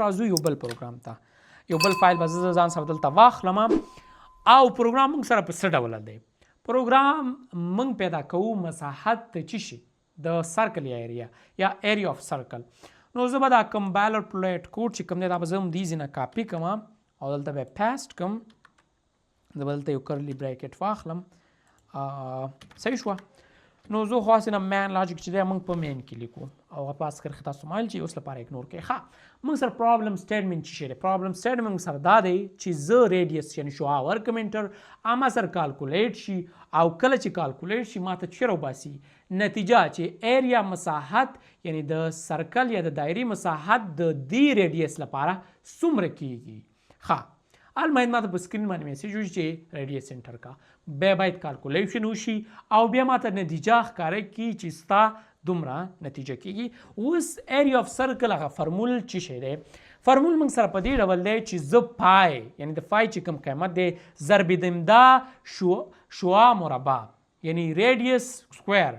راځو یو بل پروګرام ته یو بل فایل به زه ځان سره دلته واخلم او پروګرام موږ سره په څه ډول دی پروګرام موږ پیدا کوو مساحت ته څه شي د سرکل یا ایریا اف سرکل نو زه به دا کمبایلر پلیټ کوډ چې کوم دی دا به زه هم دې ځای نه کاپي کوم او دلته به پیسټ کوم زه به دلته یو کرلی بریکټ واخلم صحیح شوه نو زه خو هسې نه مین لاجیک چې دی موږ په مین کې لیکو او پاس کر تاسو مایل چې اوس لپاره اګنور کړئ ښه موږ سره پرابلم سټیټمنټ چې شی دی پرابلم سټیټمنټ موږ سره دا دی چې زه ریډیس یعنی شعاع ورکړم انټر اما سره کالکولیټ شي او کله چې کالکولیټ شي ماته چیرې وباسي نتیجه چې ایریا مساحت یعنی د سرکل یا د دایرې مساحت د دې ریډیس لپاره څومره کیږي ښه الماید ماته په سکرین باندې میسیج وشي چې ریډیس انټر کا بیا باید کالکولیشن وشي او بیا ماته نتیجه ښکاره کړي چې ستا دومره نتیجه کیږي اوس ایریا اف سرکل هغه فرمول چې شی دی فرمول موږ سره په دې ډول دی چې زه پای یعنی د پای چې کوم قیمت دی ضرب د دا شعاع مربع یعنی ریډیس سکویر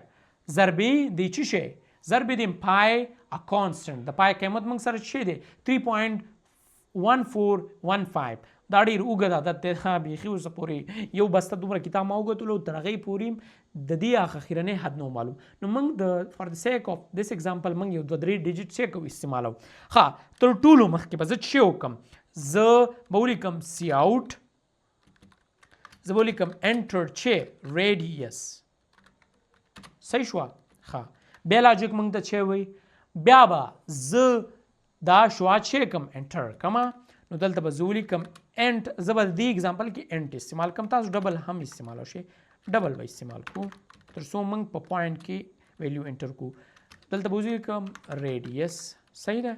ضرب د څه شی ضرب د پای ا کانسټنټ د پای قیمت موږ سره څه دی 3.1415 دا ډېر اوږد عادت دی بیخي اوسه پورې یو بسته دومره کتاب ما وګتلو تر هغې پورې د دې اخرنی حد نه معلوم نو موږ د فار د سیک اف دس اگزامپل موږ یو 2-3 ډیجټ سیک استعمالو ښه تر ټولو مخکې به زه څه وکړم زه به ولیکم سی آوټ زه به ولیکم انټر چې ریډیس صحیح شوه ښه بیا لاجیک موږ ته څه وایي بیا به زه دا شعاع چې کوم انټر کما نو دلته به زه ولیکم انټ زه به دې اګزامپل کې انټ استعمال کوم تاسو ډبل هم استعمالو شئ ډبل به استعمال کو تر څو موږ په پوینټ کې ویلیو انټر کو دلته به ولیکم ریډیس صحیح ده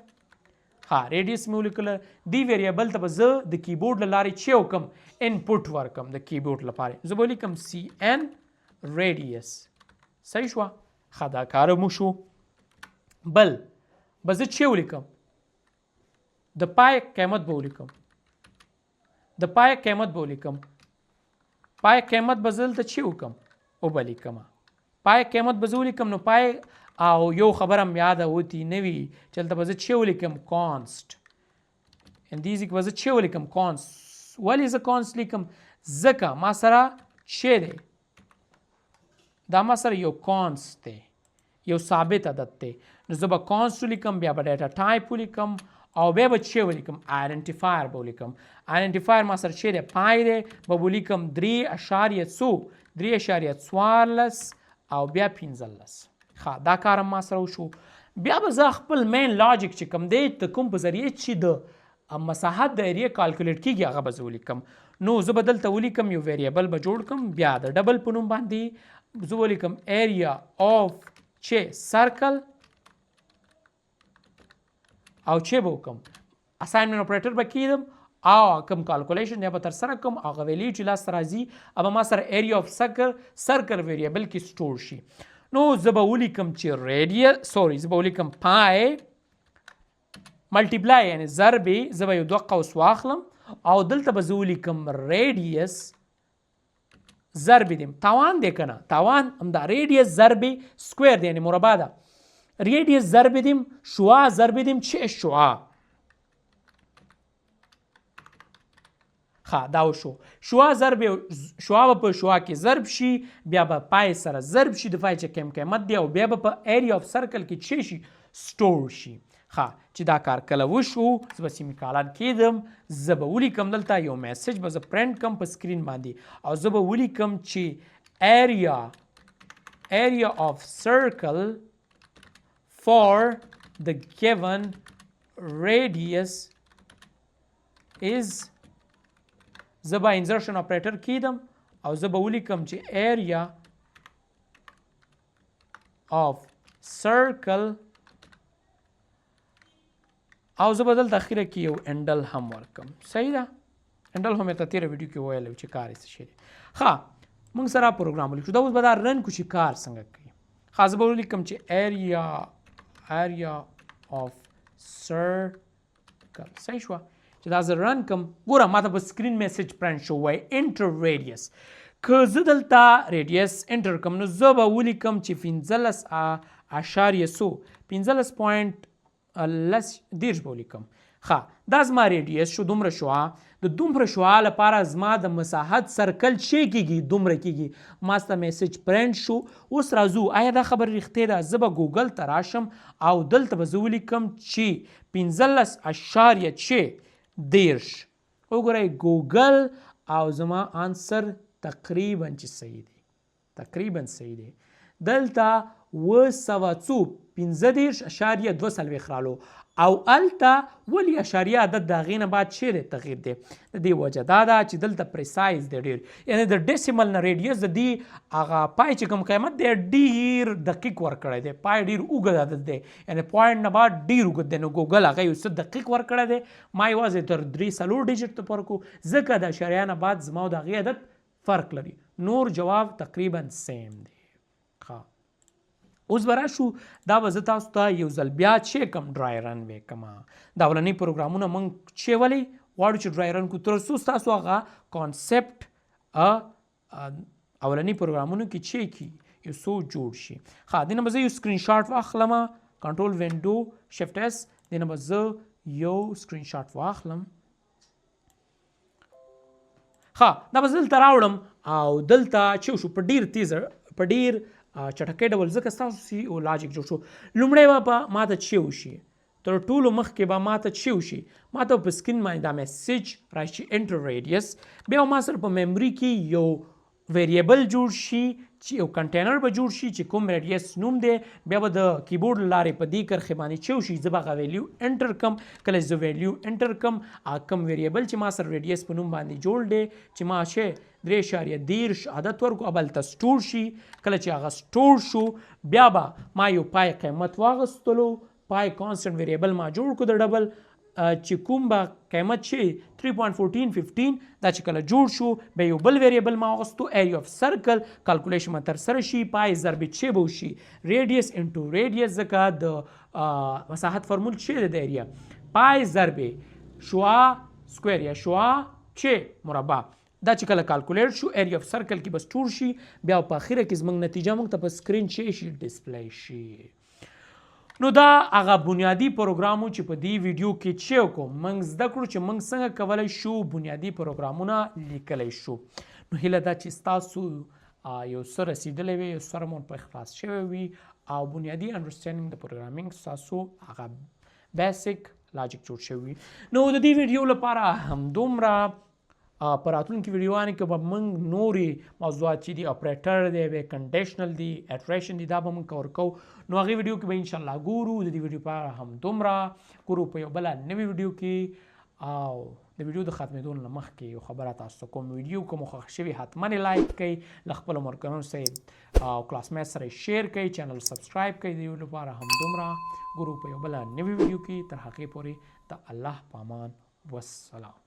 ها ریډیس مې ولیکله دې ویریبل ته به زه د کیبورډ له لارې چې وکم انپوټ ورکم د کیبورډ لپاره زه به ولیکم سی ان ریډیس صحیح شوه ښه دا کار مو شو بل به زه چې ولیکم د پای قیمت به ولیکم د پای قیمت به ولیکم پای قیمت به زه دلته چې وکم او به لیکمه پای قیمت به زه ولیکم نو پای او یو خبره م یاده وتي نه وي چې دلته به زه چې ولیکم کانسټ اندیزي کې به زه چې ولیکم کانسټ ولې زه کانسټ لیکم ځکه ما سره چې دی دا ما سره یو کانسټ دی یو ثابت عدد دی نو زه به کانسټ ولیکم بیا به ډیټا ټایپ ولیکم او بیا به چې ولیکم آیډنټیفایر به ولیکم آیډنټیفایر ما سره چې دی پای دی به ولیکم 3.14 او بیا 15 ښه دا کار ما سره وشو بیا به زه خپل مین لاجیک چې کوم دی د کوم په ذریعه چې د مساحت د ایریا کالکولیټ کیږي هغه به زه ولیکم نو زه به دلته ولیکم یو ویریبل به جوړ کړم بیا د ډبل په نوم باندې زه ولیکم ایریا اف چې سرکل او چې به وکم اساینمنټ اپریټر به کیدم او کوم کالکولیشن یا به ترسره کوم هغه ویلیو چې لاسته راځي ابه ما سره ایریا اف سرکل ویریبل کې سټور شي نو زه به ولیکم چې ریډیس زه به ولیکم پای ملټیپلای یعنی ضربې زه به یو 2 قوس واخلم او دلته به زه ولیکم ریډیس ضرب دیم توان دی که نه توان همدا ریډیس ضربې سکویر دی یعنی مربع ده ریډیس ضرب دیم شعاع ضرب دیم چې شعاع ښه دا وشو شعاع ضرب شعاع به په شعاع کې ضرب شي بیا به پای سره ضرب شي د پای چې کوم قیمت دی او بیا به په ایریا اف سرکل کې څه شي سټور شي ښه چې دا کار کله وشو زه به سیمیکالن کیدم زه به ولیکم دلته یو میسج به زه پرنټ کم په سکرین باندې او زه به ولیکم چې ایریا اف سرکل for the given radius is زه به انزرشن اپریټر کیدم او زه به ولیکم چې ایریا of circle او زه به دلته اخیره کې یو انډل هم ورکم صحیح ده انډل هم ته تیره ویډیو کې ویلی چې کار یې څه شی دی ښه موږ سره پروګرام ولیکو دا اوس به دا رن کړو چې کار څنګه کوي ښه زه به ولیکم چې area of circle صحیح شوه چې دا زه رن کم ګوره ماته په سکرین میسج پرنټ شوی انټر ریډیس که زه دلته ریډیس انټر کم نو زه به ولیکم چې 15.10 به ولیکم ښه دا زما ریډیس شو دومره شعاع د دومره شعاع لپاره زما د مساحت سرکل څه کیږي دومره کیږي ما سته میسج پرنټ شو. اوس راځو آیا دا خبر رښتیا ده؟ زه به ګوګل ته راشم او دلته به زه ولیکم چې 15.6 وګورئ ګوګل او زما آنسر تقریبا چې صحیح دی تقریبا صحیح دی دلته 15.2 رالو او الته ولی اشاریه عدد د هغې نه بعد چیرې تغییر دی د دې وجه دا ده چې دلته پریسایز دی ډېر یعنی د ډیسیمل نه ریډیس د دې هغه پای چې کوم قیمت دی ډېر دقیق ورکړی دی پای ډېر اوږد عدد دی یعنی پوینټ نه بعد ډېر اوږد دی نو ګوګل هغه یو څه دقیق ورکړی دی ما یوازې تر 3 ډیجټ ته فرق ځکه د اشاریه نه بعد زما او د هغې عدد فرق لري نور جواب تقریبا سیم دی. اوس به راشو دا به زه تاسو ته یو ځل بیا چې کوم ډرای رن وکړم دا اولنۍ پروګرامونه موږ چې ولې غواړو چې ډرای رن کړو تر څو ستاسو هغه کانسپټ اولنۍ پروګرامونو کې چې کی یو څو جوړ شي. ښه دې نه به زه یو سکرین شاټ واخلم کنټرول وینډو شفټ اس دې نه به زه یو سکرین شاټ واخلم. ښه دا به زه دلته راوړم او دلته چې شو په ډېر تیز په ډېر چټکۍ ډول ځکه ستاسو سی او لاجیک جوړ شو. لومړی به ما ته چې وشي تر ټولو مخکې به ما ته چې وشي ما ته په سکرین باندې دا میسج راشي انټر ریډیس بیا ما سره په میموري کې یو ویریبل جوړ شي چې یو کنټینر به جوړ شي چې کوم ریډیس نوم دی بیا به د کیبورډ لارې په دې کرښې باندې چې وشي زه به هغه ویلیو انټر کم کله زه ویلیو انټر کم کم ویریبل چې ما سره ریډیس په نوم باندې جوړ دی چې ما 3.13 عدد ورکو ابل ته سټور شي کله چې هغه سټور شو بیا به ما یو پای قیمت واغستلو پای کانسټنټ ویریبل ما جوړ کړو د ډبل چې کوم به قیمت چې 3.1415 دا چې کله جوړ شو بیا یو بل ویریبل ما واغستو ایریا اف سرکل کالکولیشن ما ترسره شي پای ضرب چې به وشي ریډیس انټو ریډیس ځکه د مساحت فرمول چې د ایریا پای ضرب شعاع سکویر یا شعاع چې مربع دا چې کله کالکولیټ شو ایریا اف سرکل کې بس ټور شي بیا په اخره کې زموږ نتیجه موږ ته په سکرین شي ډسپلی شي. نو دا هغه بنیادی پروګرامو چې په دې ویډیو کې چې کوم موږ زده کړو چې موږ څنګه کولی شو بنیادی پروګرامونه لیکلی شو. نو هیله ده چې ستاسو یو څه رسیدلی وي یو څه مو په اخلاص شوی وي او بنیادی انډرسټینډینګ د پروګرامینګ ستاسو هغه بیسیک لاجیک جوړ شوی. نو د دې ویډیو لپاره همدومره په راتلونکي ویډیوانو کې به موږ نورې موضوعات چې دي اپریټر دی بیا کنډیشنل دی اټریشن دی دا به موږ کور کوو نو هغې ویډیو کې به انشاءالله ګورو. د دې ویډیو په اړه همدومره ګورو په یو بله نوې ویډیو کې او د ویډیو د ختمېدو نه مخکې یو خبره تاسو ته کوم ویډیو که مو خوښ شوي حتما یې لایک کړئ له خپلو ملګرو سره او کلاسمیټ سره یې شیر کړئ چینل سبسکرایب کړئ د ویډیو لپاره همدومره ګورو په یو بله نوې ویډیو کې تر هغې پورې د الله په امان والسلام.